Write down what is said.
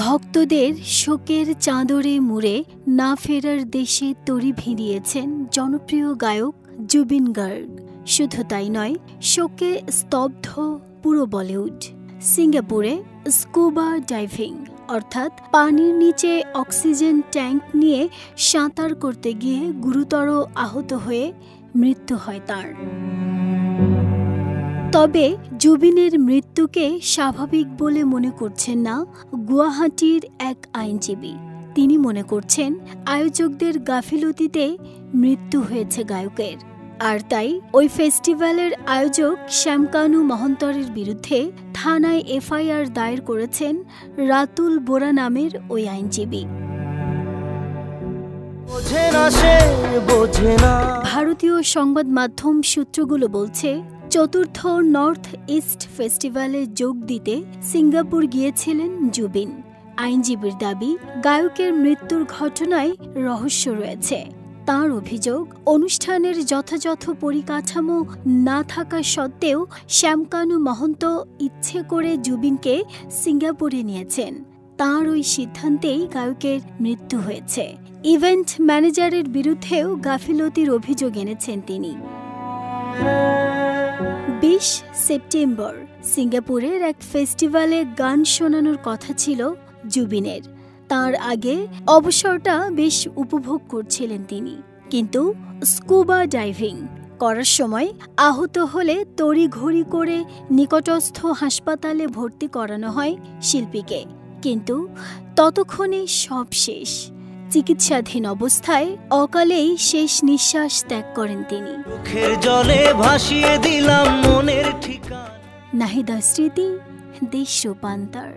ভক্তদের শোকের চাদরে মুড়ে না ফেরার দেশে তরি ভিড়িয়েছেন জনপ্রিয় গায়ক জুবিন গার্গ। শুধু তাই নয়, শোকে স্তব্ধ পুরো বলিউড। সিঙ্গাপুরে স্কুবা ডাইভিং অর্থাৎ পানির নিচে অক্সিজেন ট্যাঙ্ক নিয়ে সাঁতার করতে গিয়ে গুরুতর আহত হয়ে মৃত্যু হয় তার। তবে জুবিনের মৃত্যুকে স্বাভাবিক বলে মনে করছেন না গুয়াহাটির এক আইনজীবী। তিনি মনে করছেন আয়োজকদের গাফিলতিতে মৃত্যু হয়েছে গায়কের। আর তাই ওই ফেস্টিভ্যালের আয়োজক শ্যামকানু মহন্তরের বিরুদ্ধে থানায় এফআইআর দায়ের করেছেন রাতুল বোরা নামের ওই আইনজীবী। ভারতীয় সংবাদ মাধ্যম সূত্রগুলো বলছে, চতুর্থ নর্থ ইস্ট ফেস্টিভ্যালে যোগ দিতে সিঙ্গাপুর গিয়েছিলেন জুবিন। আইনজীবীর দাবি, গায়কের মৃত্যুর ঘটনায় রহস্য রয়েছে। তাঁর অভিযোগ, অনুষ্ঠানের যথাযথ পরিকাঠামো না থাকা সত্ত্বেও শ্যামকানু মহন্ত ইচ্ছে করে জুবিনকে সিঙ্গাপুরে নিয়েছেন। তাঁর ওই সিদ্ধান্তেই গায়কের মৃত্যু হয়েছে। ইভেন্ট ম্যানেজারের বিরুদ্ধেও গাফিলতির অভিযোগ এনেছেন তিনি। ২০ সেপ্টেম্বর সিঙ্গাপুরের এক ফেস্টিভ্যালে গান শোনানোর কথা ছিল জুবিনের। তার আগে অবসরটা বেশ উপভোগ করছিলেন তিনি, কিন্তু স্কুবা ডাইভিং করার সময় আহত হলে তড়িঘড়ি করে নিকটস্থ হাসপাতালে ভর্তি করানো হয় শিল্পীকে। কিন্তু ততক্ষণে সব শেষ। চিকিৎসাধীন অবস্থায় অকালেই শেষ নিঃশ্বাস ত্যাগ করেন তিনি। নাহিদা স্মৃতি, দেশ রূপান্তর।